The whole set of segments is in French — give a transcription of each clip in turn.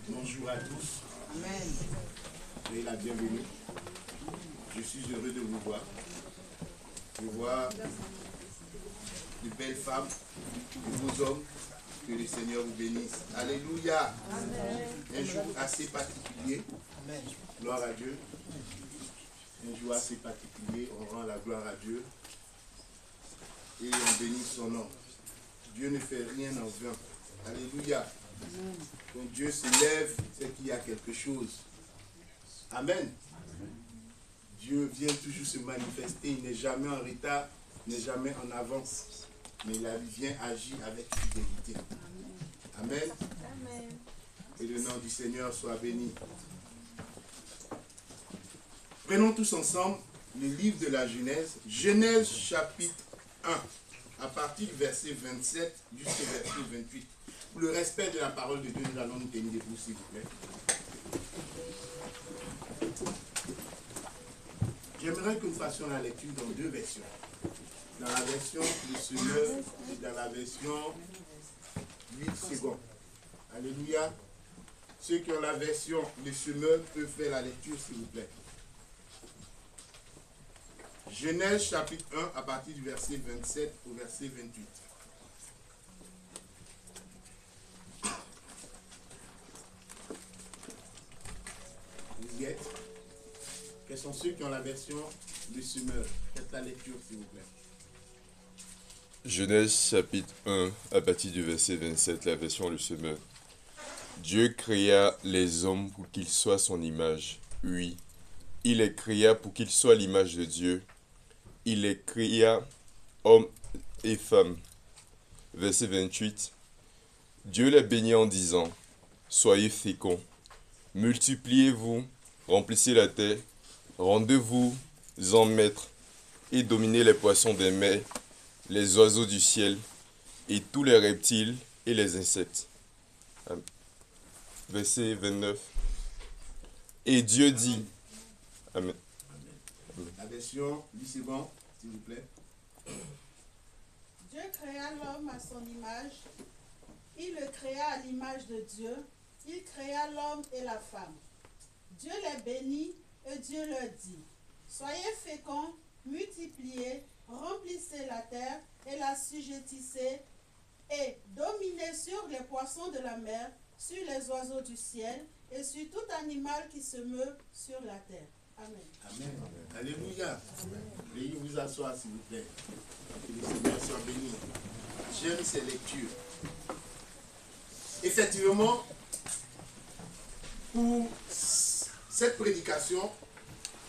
Bonjour à tous. Amen. Soyez la bienvenue. Je suis heureux de vous voir. Je vois de belles femmes, de beaux hommes. Que le Seigneur vous bénisse. Alléluia. Amen. Un jour assez particulier. Amen. Gloire à Dieu. Un jour assez particulier. On rend la gloire à Dieu. Et on bénit son nom. Dieu ne fait rien en vain. Alléluia. Amen. Quand Dieu se lève, c'est qu'il y a quelque chose. Amen. Dieu vient toujours se manifester. Il n'est jamais en retard, il n'est jamais en avance. Mais il vient agir avec fidélité. Amen. Amen. Que le nom du Seigneur soit béni. Prenons tous ensemble le livre de la Genèse. Genèse chapitre 1. À partir du verset 27 jusqu'au verset 28. Pour le respect de la parole de Dieu, nous allons nous tenir debout, s'il vous plaît. J'aimerais que nous fassions la lecture dans deux versions. Dans la version Le Semeur et dans la version 8 secondes. Alléluia. Ceux qui ont la version Le Semeur peuvent faire la lecture, s'il vous plaît. Genèse chapitre 1 à partir du verset 27 au verset 28. Vous y êtes? Quels sont ceux qui ont la version Le Semeur? Faites la lecture, s'il vous plaît. Genèse chapitre 1 à partir du verset 27, la version Le Semeur. Dieu créa les hommes pour qu'ils soient son image. Oui, il les créa pour qu'ils soient l'image de Dieu. Il les créa hommes et femmes. Verset 28. Dieu les bénit en disant, soyez féconds, multipliez-vous, remplissez la terre, rendez-vous en maîtres et dominez les poissons des mers, les oiseaux du ciel et tous les reptiles et les insectes. Verset 29. Et Dieu dit, Amen. La version 8 secondes, s'il vous plaît. Dieu créa l'homme à son image. Il le créa à l'image de Dieu. Il créa l'homme et la femme. Dieu les bénit et Dieu leur dit, soyez féconds, multipliez, remplissez la terre et l'assujettissez et dominez sur les poissons de la mer, sur les oiseaux du ciel et sur tout animal qui se meut sur la terre. Amen. Amen. Alléluia. Veuillez vous asseoir, s'il vous plaît. Que le Seigneur soit béni. J'aime ces lectures. Effectivement, pour cette prédication,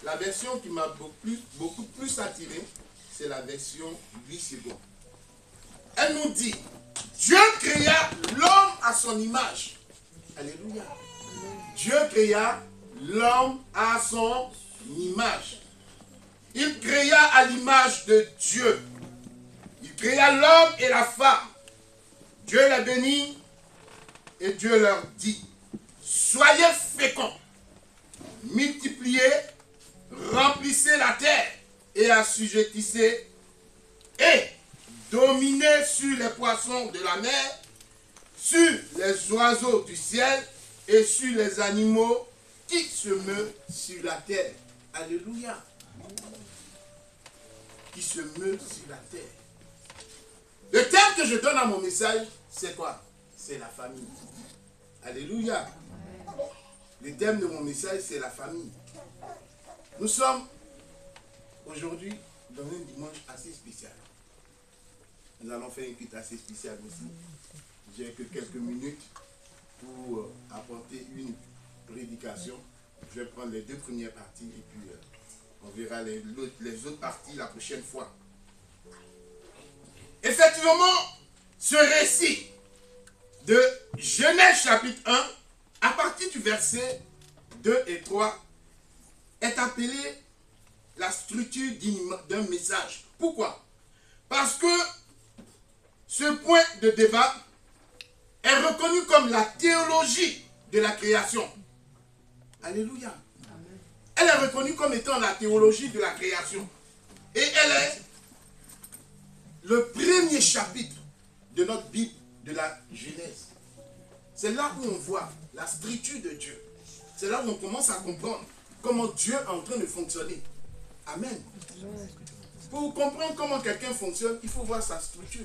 la version qui m'a beaucoup plus attiré, c'est la version 8 secondes. Elle nous dit, Dieu créa l'homme à son image. Alléluia. Dieu créa l'homme à son image. Il créa à l'image de Dieu. Il créa l'homme et la femme. Dieu les bénit et Dieu leur dit, soyez féconds, multipliez, remplissez la terre et assujettissez et dominez sur les poissons de la mer, sur les oiseaux du ciel et sur les animaux qui se meut sur la terre. Alléluia. Qui se meut sur la terre. Le thème que je donne à mon message, c'est quoi? C'est la famille. Alléluia. Le thème de mon message, c'est la famille. Nous sommes aujourd'hui dans un dimanche assez spécial. Nous allons faire une culte assez spéciale aussi. J'ai que quelques minutes pour apporter une prédication. Je vais prendre les deux premières parties et puis on verra les autres parties la prochaine fois. Effectivement, ce récit de Genèse chapitre 1, à partir du verset 2 et 3, est appelé la structure d'un message. Pourquoi? Parce que ce point de débat est reconnu comme la théologie de la création. Alléluia. Amen. Elle est reconnue comme étant la théologie de la création. Et elle est le premier chapitre de notre Bible de la Genèse. C'est là où on voit la structure de Dieu. C'est là où on commence à comprendre comment Dieu est en train de fonctionner. Amen. Pour comprendre comment quelqu'un fonctionne, il faut voir sa structure.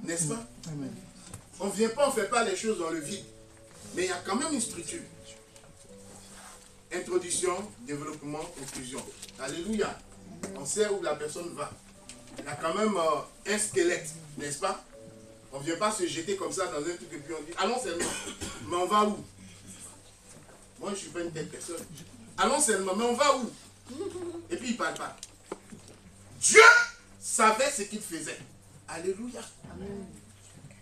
N'est-ce pas? Amen. On ne vient pas, on ne fait pas les choses dans le vide. Mais il y a quand même une structure. Introduction, développement, conclusion. Alléluia. On sait où la personne va. Il y a quand même un squelette, n'est-ce pas? On ne vient pas se jeter comme ça dans un truc et puis on dit, allons seulement. Mais on va où? Moi, je ne suis pas une telle personne. Allons seulement, mais on va où? Et puis il ne parle pas. Dieu savait ce qu'il faisait. Alléluia. Amen.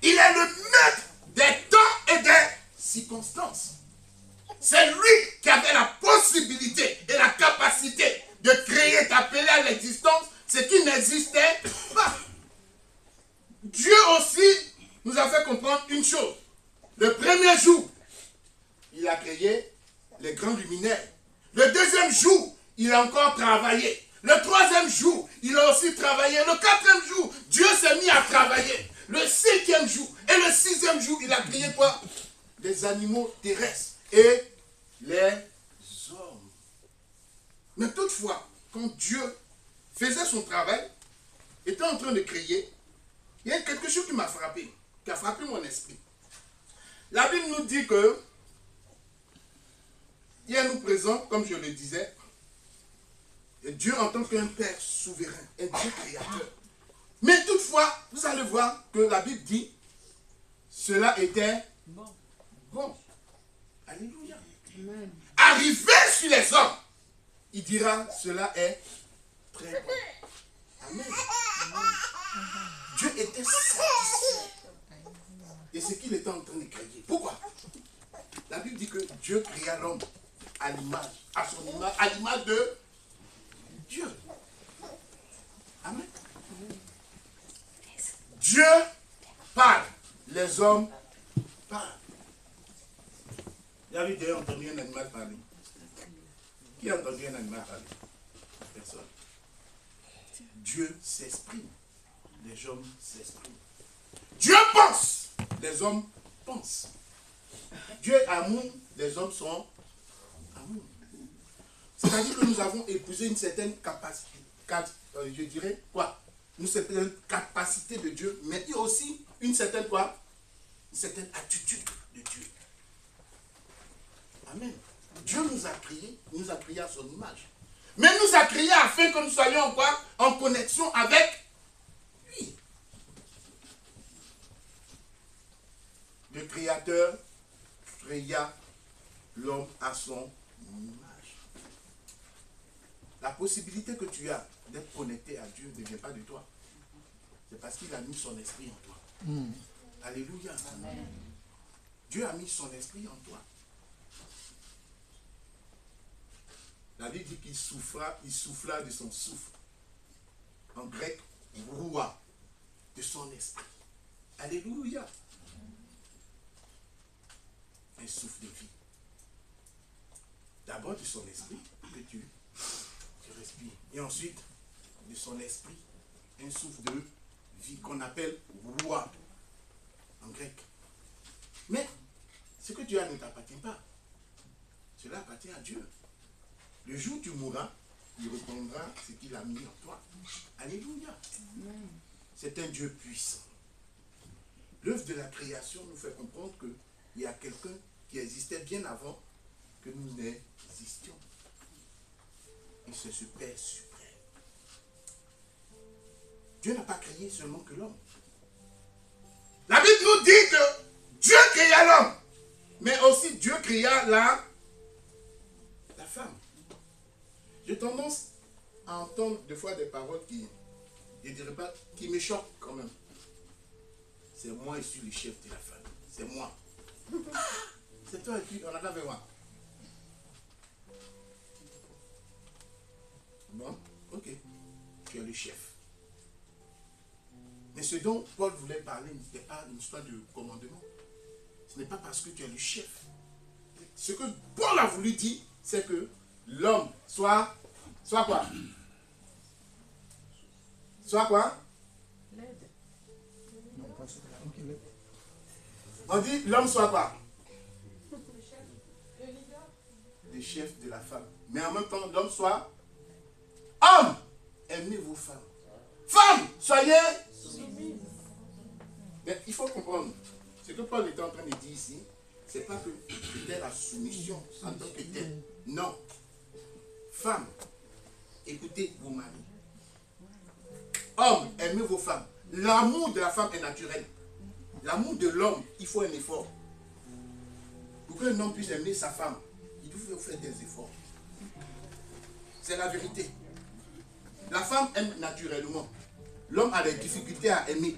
Il est le maître des temps et des circonstances. C'est lui qui avait la possibilité et la capacité de créer, d'appeler à l'existence ce qui n'existait pas. Dieu aussi nous a fait comprendre une chose. Le premier jour, il a créé les grands luminaires. Le deuxième jour, il a encore travaillé. Le troisième jour, il a aussi travaillé. Le quatrième jour, Dieu s'est mis à travailler. Le cinquième jour et le sixième jour, il a créé quoi? Les animaux terrestres et les hommes. Mais toutefois, quand Dieu faisait son travail, était en train de créer, il y a quelque chose qui m'a frappé, qui a frappé mon esprit. La Bible nous dit que il est nous présent, comme je le disais, et Dieu en tant qu'un Père souverain, un Dieu créateur. Mais toutefois, vous allez voir que la Bible dit, cela était bon. Alléluia. Amen. Arrivé sur les hommes, il dira, cela est très bon. Amen. Dieu était satisfait de ce qu'il était en train de créer. Pourquoi? La Bible dit que Dieu créa l'homme à l'image, à son image, à l'image de Dieu. Amen. Dieu parle, les hommes parlent. Vous avez déjà entendu un animal parler? Qui a entendu un animal parler? Personne. Dieu s'exprime, les hommes s'expriment. Dieu pense, les hommes pensent. Dieu est amour, les hommes sont amour. C'est-à-dire que nous avons épousé une certaine capacité, je dirais quoi? Une certaine capacité de Dieu, mais il y a aussi une certaine quoi? Une certaine attitude de Dieu. Amen. Dieu nous a créés à son image. Mais nous a créés afin que nous soyons en quoi? En connexion avec lui. Le Créateur créa l'homme à son image. La possibilité que tu as d'être connecté à Dieu ne vient pas de toi. C'est parce qu'il a mis son esprit en toi. Alléluia. Amen. Dieu a mis son esprit en toi. La Bible dit qu'il souffla de son souffle. En grec, roua, de son esprit. Alléluia. Un souffle de vie. D'abord de son esprit que tu respires. Et ensuite, de son esprit, un souffle de vie qu'on appelle roua en grec. Mais ce que tu as ne t'appartient pas. Cela appartient à Dieu. Le jour où tu mourras, il reprendra ce qu'il a mis en toi. Alléluia. C'est un Dieu puissant. L'œuvre de la création nous fait comprendre qu'il y a quelqu'un qui existait bien avant que nous n'existions. Et c'est ce Père suprême. Dieu n'a pas créé seulement que l'homme. La Bible nous dit que Dieu créa l'homme, mais aussi Dieu créa la femme. J'ai tendance à entendre des fois des paroles qui, je dirais pas, qui me choquent quand même. C'est moi, je suis le chef de la famille. C'est moi. C'est toi et puis on a fait moi. Bon, ok. Tu es le chef. Mais ce dont Paul voulait parler n'était pas une histoire de commandement. Ce n'est pas parce que tu es le chef. Ce que Paul a voulu dire, c'est que l'homme soit quoi? Soit quoi? On dit l'homme soit quoi? le chef de la femme. Mais en même temps, l'homme soit homme. Aimez vos femmes. Femmes, soyez. Mais il faut comprendre. Ce que Paul était en train de dire ici, ce n'est pas que c'était la soumission en tant que telle. Non. Femmes, écoutez vos maris. Hommes, aimez vos femmes. L'amour de la femme est naturel. L'amour de l'homme, il faut un effort. Pour qu'un homme puisse aimer sa femme, il doit faire des efforts. C'est la vérité. La femme aime naturellement. L'homme a des difficultés à aimer.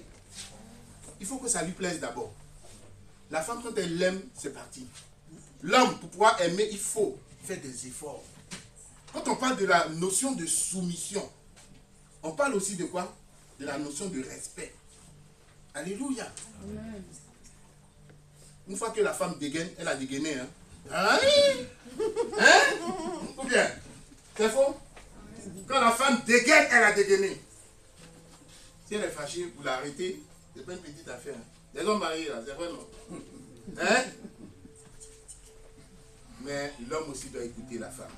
Il faut que ça lui plaise d'abord. La femme, quand elle l'aime, c'est parti. L'homme, pour pouvoir aimer, il faut faire des efforts. Quand on parle de la notion de soumission, on parle aussi de quoi? De la notion de respect. Alléluia. Amen. Une fois que la femme dégaine, elle a dégainé. Hein? Hein? Ou bien? C'est faux? Quand la femme dégaine, elle a dégainé. Si elle est fâchée, vous l'arrêtez, c'est pas une petite affaire. Hein? Les hommes mariés, là, c'est vrai, non? Hein? Mais l'homme aussi doit écouter la femme.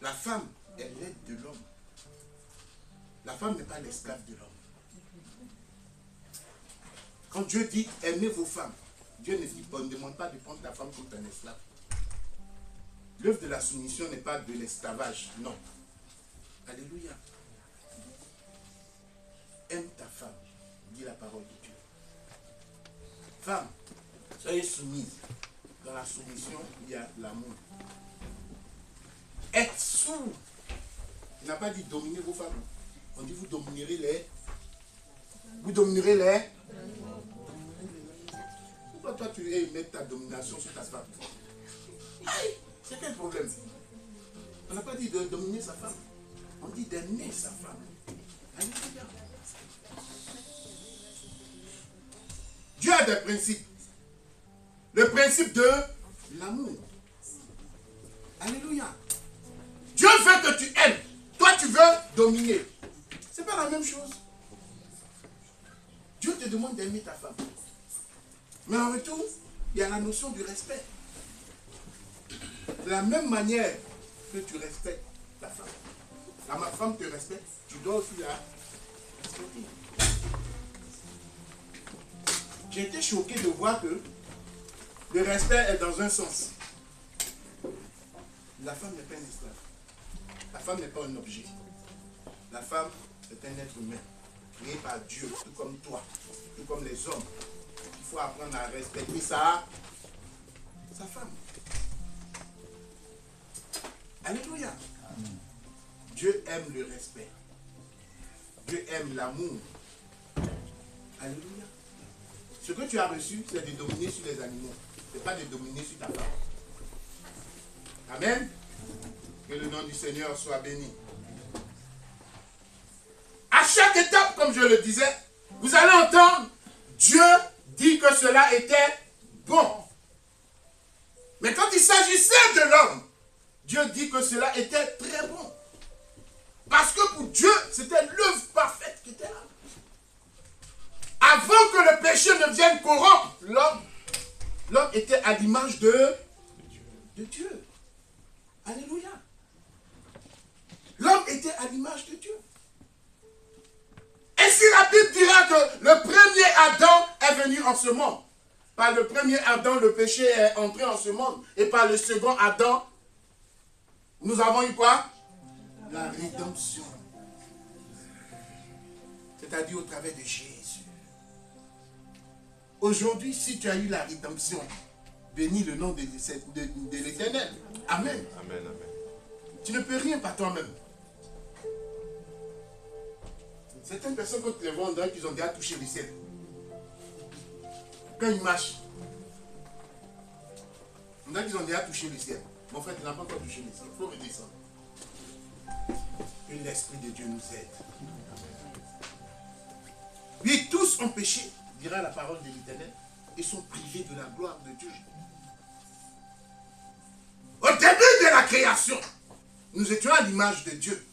La femme est l'aide de l'homme. La femme n'est pas l'esclave de l'homme. Quand Dieu dit aimez vos femmes, Dieu ne demande pas de prendre ta femme comme un esclave. L'œuvre de la soumission n'est pas de l'esclavage, non. Alléluia. Aime ta femme, dit la parole de Dieu. Femme, soyez soumise. Dans la soumission, il y a l'amour. Être sourd. Il n'a pas dit dominer vos femmes. On dit vous dominerez les. Vous dominerez les. Pourquoi toi tu veux mettre ta domination sur ta femme? Aïe, c'est quel problème? On n'a pas dit de dominer sa femme. On dit d'aimer sa femme. Alléluia. Dieu a des principes. Le principe de l'amour. Alléluia. Dieu veut que tu aimes. Toi, tu veux dominer. Ce n'est pas la même chose. Dieu te demande d'aimer ta femme. Mais en retour, il y a la notion du respect. De la même manière que tu respectes ta femme. Ma femme te respecte, tu dois aussi la respecter. J'ai été choqué de voir que le respect est dans un sens. La femme n'est pas un esclave. La femme n'est pas un objet. La femme est un être humain, créé par Dieu, tout comme toi, tout comme les hommes. Il faut apprendre à respecter sa femme. Alléluia. Dieu aime le respect. Dieu aime l'amour. Alléluia. Ce que tu as reçu, c'est de dominer sur les animaux. Ce n'est pas de dominer sur ta femme. Amen. Que le nom du Seigneur soit béni. À chaque étape, comme je le disais, vous allez entendre, Dieu dit que cela était bon. Mais quand il s'agissait de l'homme, Dieu dit que cela était très bon. Parce que pour Dieu, c'était l'œuvre parfaite qui était là. Avant que le péché ne vienne corrompre l'homme était à l'image de Dieu. Alléluia. L'homme était à l'image de Dieu. Et si la Bible dira que le premier Adam est venu en ce monde, par le premier Adam, le péché est entré en ce monde, et par le second Adam, nous avons eu quoi? La rédemption. C'est-à-dire au travers de Jésus. Aujourd'hui, si tu as eu la rédemption, bénis le nom de l'Éternel. Amen. Amen, amen. Tu ne peux rien par toi-même. Certaines personnes, quand tu les vois, on dirait qu'ils ont déjà touché le ciel. Quand ils marchent, on dirait qu'ils ont déjà touché le ciel. Mon frère, tu n'as pas encore touché le ciel. Il faut redescendre. Que l'Esprit de Dieu nous aide. Oui, tous ont péché, dira la parole de l'Éternel, et sont privés de la gloire de Dieu. Au début de la création, nous étions à l'image de Dieu.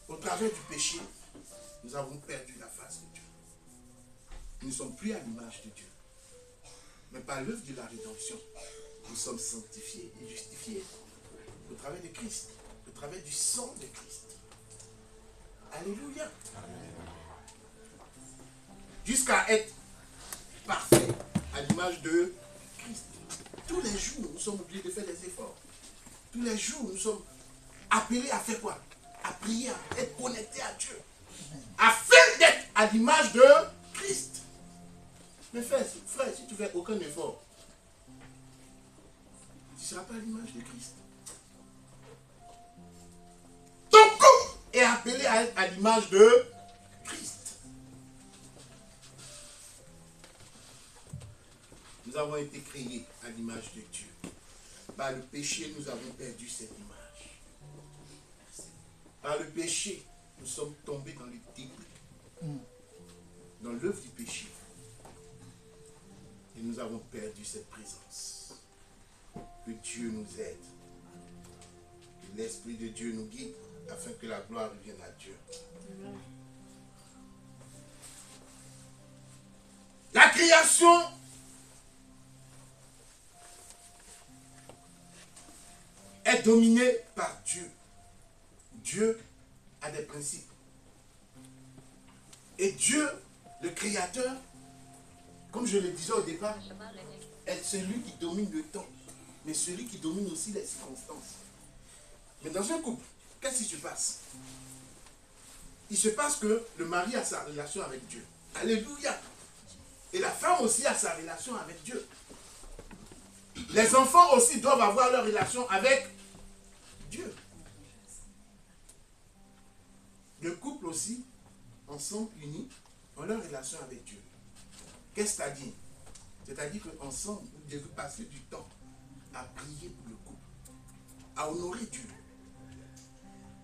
Au travers du péché, nous avons perdu la face de Dieu. Nous ne sommes plus à l'image de Dieu. Mais par l'œuvre de la rédemption, nous sommes sanctifiés et justifiés au travers de Christ, au travers du sang de Christ. Alléluia. Jusqu'à être parfait à l'image de Christ. Tous les jours, nous sommes obligés de faire des efforts. Tous les jours, nous sommes appelés à faire quoi? À prier, à être connectés à Dieu. Afin d'être à l'image de Christ. Mais frère, si tu ne fais aucun effort, tu ne seras pas à l'image de Christ. Ton couple est appelé à être à l'image de Christ. Nous avons été créés à l'image de Dieu. Par le péché, nous avons perdu cette image. Par le péché, nous sommes tombés dans le débris, dans l'œuvre du péché. Et nous avons perdu cette présence. Que Dieu nous aide. Que l'Esprit de Dieu nous guide afin que la gloire revienne à Dieu. La création est dominée par Dieu. Dieu a des principes. Et Dieu, le Créateur, comme je le disais au départ, est celui qui domine le temps, mais celui qui domine aussi les circonstances. Mais dans un couple, qu'est-ce qui se passe? Il se passe que le mari a sa relation avec Dieu. Alléluia. Et la femme aussi a sa relation avec Dieu. Les enfants aussi doivent avoir leur relation avec Dieu. Le couple aussi, ensemble, unis, ont leur relation avec Dieu. Qu'est-ce que ça dit? C'est-à-dire qu'ensemble, vous devez passer du temps à prier pour le couple, à honorer Dieu.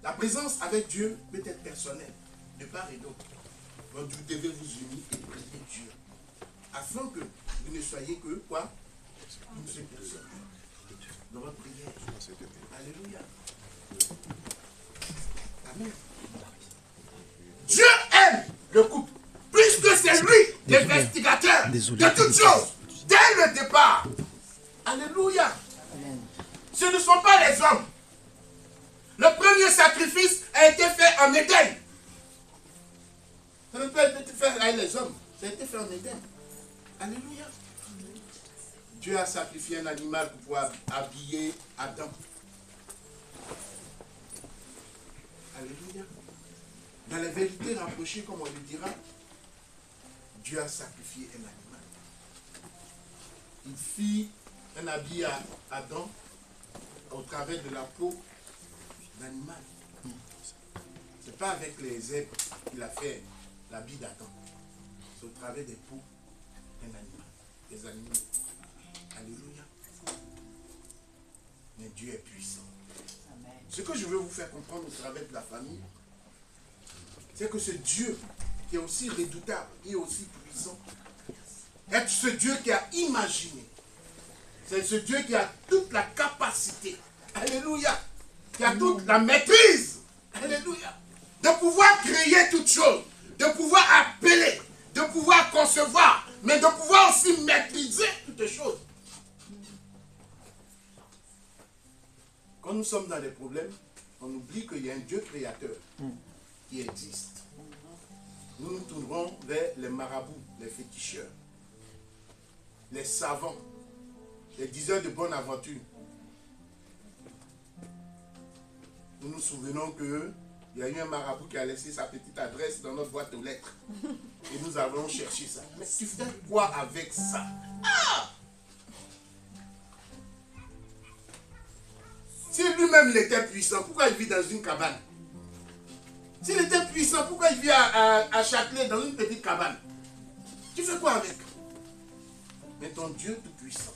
La présence avec Dieu peut être personnelle, de part et d'autre. Donc vous devez vous unir et prier Dieu, afin que vous ne soyez que quoi? Une seule personne. Dans votre prière. Alléluia. Amen. Dieu aime le couple, puisque c'est lui l'investigateur de toutes choses, dès le départ. Alléluia. Ce ne sont pas les hommes. Le premier sacrifice a été fait en Éden. Ça ne peut pas être fait avec les hommes. Ça a été fait en Éden. Alléluia. Dieu a sacrifié un animal pour pouvoir habiller Adam. Alléluia. Dans la vérité rapprochée, comme on le dira, Dieu a sacrifié un animal. Il fit un habit à Adam au travers de la peau d'animal. Ce n'est pas avec les zèbres qu'il a fait l'habit d'Adam. C'est au travers des peaux d'un animal, des animaux. Alléluia. Mais Dieu est puissant. Amen. Ce que je veux vous faire comprendre au travers de la famille, c'est que ce Dieu qui est aussi redoutable et aussi puissant, est ce Dieu qui a imaginé. C'est ce Dieu qui a toute la capacité. Alléluia. Qui a toute la maîtrise. Alléluia. De pouvoir créer toutes choses. De pouvoir appeler. De pouvoir concevoir. Mais de pouvoir aussi maîtriser toutes choses. Quand nous sommes dans des problèmes, on oublie qu'il y a un Dieu créateur qui existe. Nous nous tournerons vers les marabouts, les féticheurs, les savants, les diseurs de bonne aventure. Nous nous souvenons qu'il y a eu un marabout qui a laissé sa petite adresse dans notre boîte aux lettres. Et nous allons chercher ça. Mais tu fais quoi avec ça? Ah! Si lui-même il était puissant, pourquoi il vit dans une cabane? S'il était puissant, pourquoi il vit à Châtelet dans une petite cabane? Tu fais quoi avec? Mais ton Dieu tout-puissant,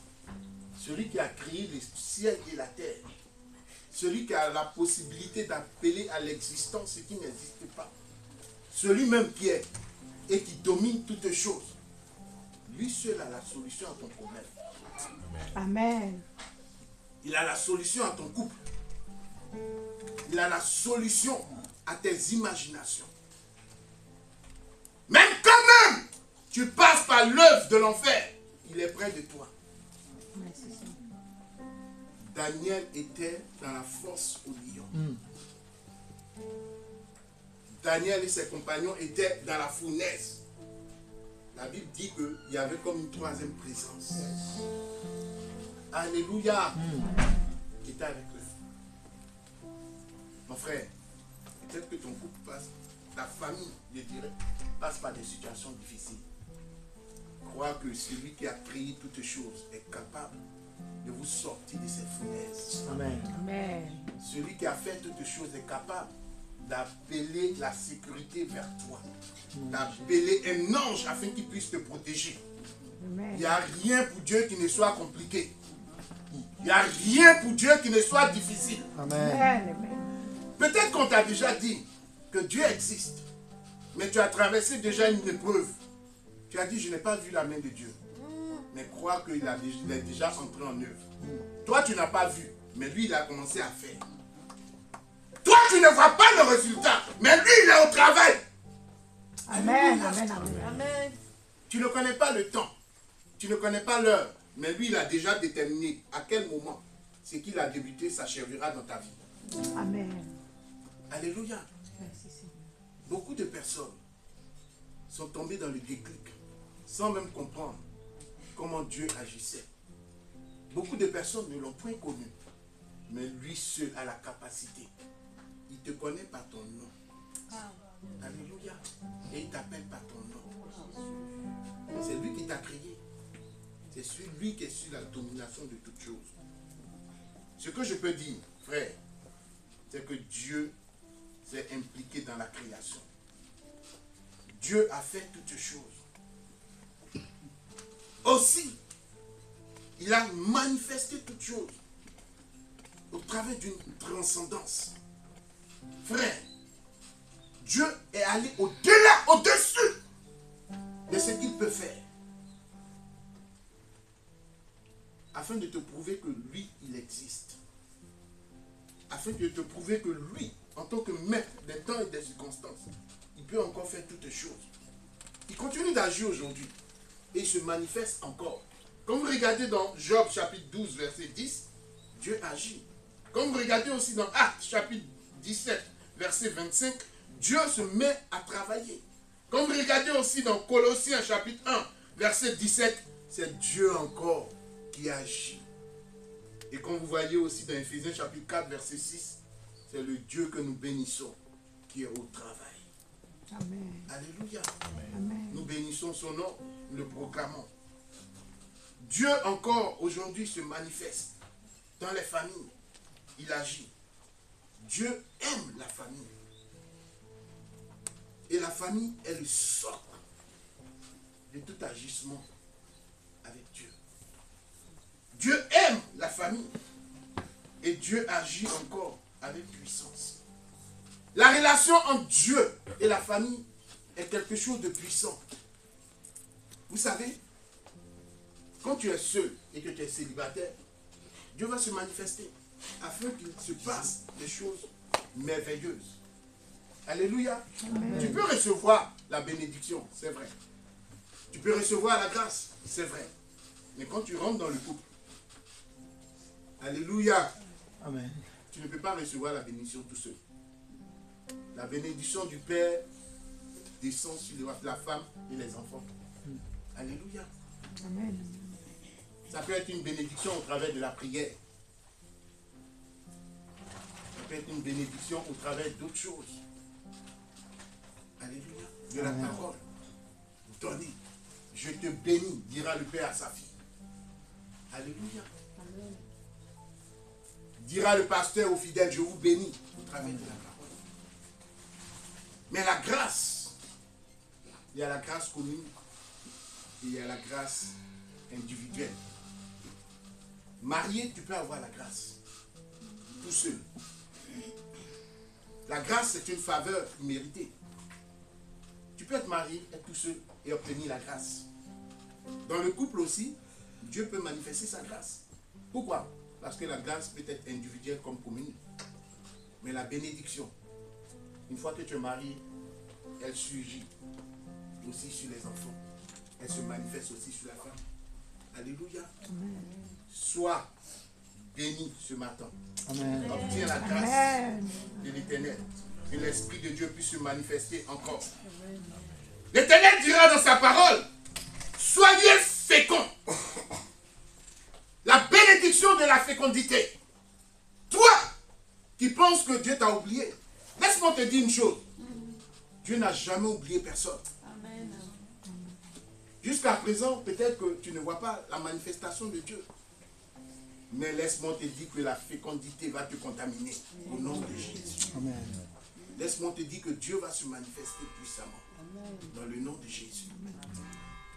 celui qui a créé le ciel et la terre, celui qui a la possibilité d'appeler à l'existence ce qui n'existe pas, celui-même qui est et qui domine toutes choses, lui seul a la solution à ton problème. Amen. Il a la solution à ton couple. Il a la solution à tes imaginations. Même quand même, tu passes par l'œuvre de l'enfer, il est près de toi. Daniel était dans la fosse au lion. Daniel et ses compagnons étaient dans la fournaise. La Bible dit qu'il y avait comme une troisième présence. Alléluia. Qui était avec eux. Mon frère, peut-être que ton couple passe, ta famille, je dirais, passe par des situations difficiles. Crois que celui qui a créé toutes choses est capable de vous sortir de ces fournaises. Amen. Amen. Celui qui a fait toutes choses est capable d'appeler la sécurité vers toi. D'appeler un ange afin qu'il puisse te protéger. Il n'y a rien pour Dieu qui ne soit compliqué. Il n'y a rien pour Dieu qui ne soit difficile. Amen. Peut-être qu'on t'a déjà dit que Dieu existe, mais tu as traversé déjà une épreuve. Tu as dit, je n'ai pas vu la main de Dieu. Mais crois qu'il est déjà entré en œuvre. Toi, tu n'as pas vu, mais lui, il a commencé à faire. Toi, tu ne vois pas le résultat, mais lui, il est au travail. Amen. Alléluia. Amen. Tu ne connais pas le temps, tu ne connais pas l'heure, mais lui, il a déjà déterminé à quel moment ce qu'il a débuté s'achèvera dans ta vie. Amen. Alléluia. Beaucoup de personnes sont tombées dans le déclic sans même comprendre comment Dieu agissait. Beaucoup de personnes ne l'ont point connu, mais lui seul a la capacité. Il te connaît par ton nom. Alléluia. Et il t'appelle par ton nom. C'est lui qui t'a créé. C'est lui qui est sur la domination de toutes choses. Ce que je peux dire, frère, c'est que Dieu s'est impliqué dans la création. Dieu a fait toutes choses. Aussi, il a manifesté toutes choses au travers d'une transcendance. Frère, Dieu est allé au-delà, au-dessus de ce qu'il peut faire. Afin de te prouver que lui, il existe. Afin de te prouver que lui, en tant que maître des temps et des circonstances, il peut encore faire toutes choses. Il continue d'agir aujourd'hui. Et il se manifeste encore. Quand vous regardez dans Job chapitre 12, verset 10, Dieu agit. Quand vous regardez aussi dans Actes chapitre 17, verset 25, Dieu se met à travailler. Quand vous regardez aussi dans Colossiens chapitre 1, verset 17, c'est Dieu encore qui agit. Et quand vous voyez aussi dans Éphésiens chapitre 4, verset 6, c'est le Dieu que nous bénissons qui est au travail. Amen. Alléluia. Amen. Nous bénissons son nom, nous le proclamons. Dieu encore aujourd'hui se manifeste dans les familles. Il agit. Dieu aime la famille. Et la famille est le socle de tout agissement avec Dieu. Dieu aime la famille. Et Dieu agit encore avec puissance. La relation entre Dieu et la famille est quelque chose de puissant. Vous savez, quand tu es seul et que tu es célibataire, Dieu va se manifester afin qu'il se passe des choses merveilleuses. Alléluia. Amen. Tu peux recevoir la bénédiction, c'est vrai. Tu peux recevoir la grâce, c'est vrai. Mais quand tu rentres dans le couple, alléluia, Amen. Tu ne peux pas recevoir la bénédiction tout seul. La bénédiction du Père descend sur la femme et les enfants. Alléluia. Amen. Ça peut être une bénédiction au travers de la prière. Ça peut être une bénédiction au travers d'autres choses. Alléluia. De la parole. Donnez. Je te bénis, dira le Père à sa fille. Alléluia. Amen. Dira le pasteur aux fidèles, je vous bénis au travers de la parole. Mais la grâce, il y a la grâce commune et il y a la grâce individuelle. Marié, tu peux avoir la grâce, tout seul. La grâce, c'est une faveur méritée. Tu peux être marié, être tout seul et obtenir la grâce. Dans le couple aussi, Dieu peut manifester sa grâce. Pourquoi? Parce que la grâce peut être individuelle comme commune. Mais la bénédiction, une fois que tu es marié, elle surgit aussi sur les enfants. Elle se manifeste aussi sur la femme. Alléluia. Sois béni ce matin. Amen. Obtiens la grâce Amen. de l'Éternel. Que l'Esprit de Dieu puisse se manifester encore. L'Éternel dira dans sa parole, soyez féconds. La bénédiction de la fécondité. Toi qui penses que Dieu t'a oublié, laisse-moi te dire une chose. Dieu n'a jamais oublié personne. Jusqu'à présent, peut-être que tu ne vois pas la manifestation de Dieu. Mais laisse-moi te dire que la fécondité va te contaminer au nom de Jésus. Amen. Laisse-moi te dire que Dieu va se manifester puissamment dans le nom de Jésus.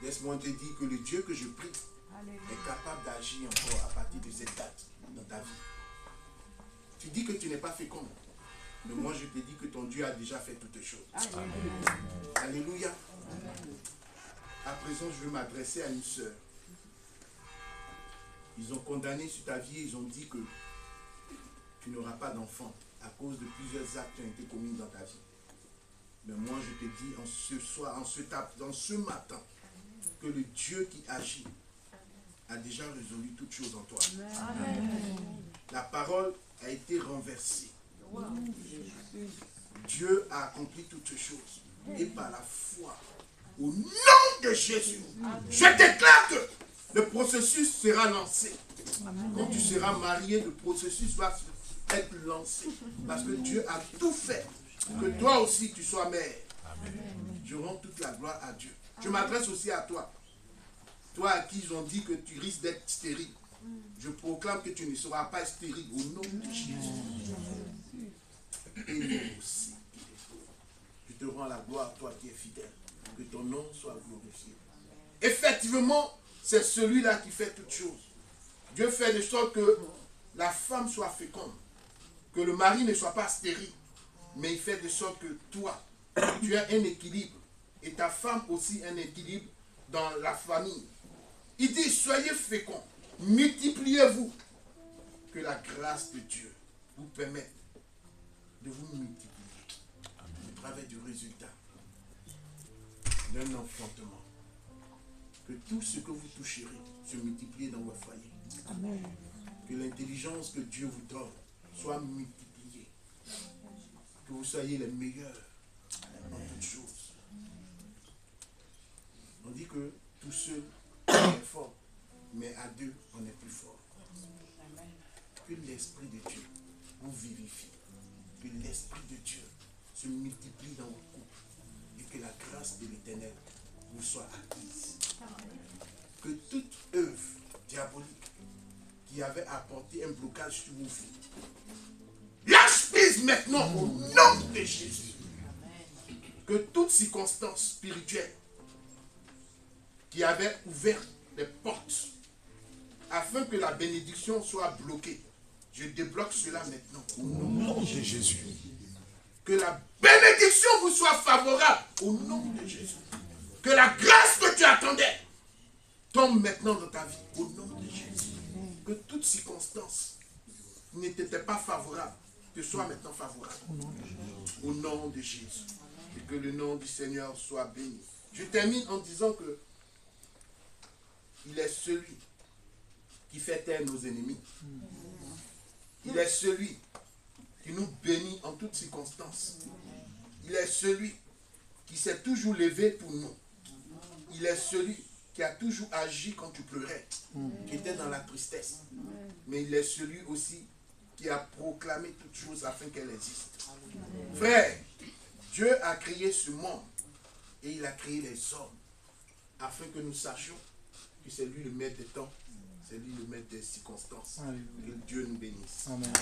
Laisse-moi te dire que le Dieu que je prie est capable d'agir encore à partir de cette date dans ta vie. Tu dis que tu n'es pas fécond. Mais moi je te dis que ton Dieu a déjà fait toutes choses. Alléluia. À présent, je veux m'adresser à une sœur. Ils ont condamné sur ta vie, ils ont dit que tu n'auras pas d'enfant à cause de plusieurs actes qui ont été commis dans ta vie. Mais moi, je te dis en ce soir, dans ce matin, que le Dieu qui agit a déjà résolu toutes choses en toi. Amen. La parole a été renversée. Dieu a accompli toutes choses. Et par la foi, au nom de Jésus, je déclare que le processus sera lancé. Quand tu seras marié, le processus va être lancé. Parce que Dieu a tout fait. Que toi aussi tu sois mère. Je rends toute la gloire à Dieu. Je m'adresse aussi à toi. Toi à qui ils ont dit que tu risques d'être stérile. Je proclame que tu ne seras pas stérile au nom de Jésus. Et moi aussi. Je te rends la gloire, toi qui es fidèle. Que ton nom soit glorifié. Effectivement, c'est celui-là qui fait toutes choses. Dieu fait de sorte que la femme soit féconde. Que le mari ne soit pas stérile. Mais il fait de sorte que toi, tu as un équilibre. Et ta femme aussi un équilibre dans la famille. Il dit, soyez féconds. Multipliez-vous. Que la grâce de Dieu vous permette de vous multiplier. Au travers du résultat d'un enfantement. Que tout ce que vous toucherez se multiplie dans votre foyer. Amen. Que l'intelligence que Dieu vous donne soit multipliée. Que vous soyez les meilleurs en toutes choses. On dit que tout seul est fort, mais à deux on est plus fort. Que l'Esprit de Dieu vous vivifie. Que l'Esprit de Dieu se multiplie dans votre couple. Et que la grâce de l'Éternel vous soit acquise. Que toute œuvre diabolique qui avait apporté un blocage sur vos vies, lâche prise maintenant au nom de Jésus. Que toute circonstance spirituelle qui avait ouvert les portes afin que la bénédiction soit bloquée, je débloque cela maintenant au nom de Jésus. Que la bénédiction vous soit favorable au nom de Jésus. Que la grâce que tu attendais tombe maintenant dans ta vie au nom de Jésus. Que toute circonstance qui ne t'était pas favorable te soit maintenant favorable au nom de Jésus. Et que le nom du Seigneur soit béni. Je termine en disant que il est celui qui fait taire nos ennemis. Il est celui qui nous bénit en toutes circonstances. Il est celui qui s'est toujours levé pour nous. Il est celui qui a toujours agi quand tu pleurais, qui était dans la tristesse. Mais il est celui aussi qui a proclamé toutes choses afin qu'elles existent. Frère, Dieu a créé ce monde et il a créé les hommes afin que nous sachions que c'est lui le maître des temps, c'est lui le maître des circonstances. Que Dieu nous bénisse. Amen.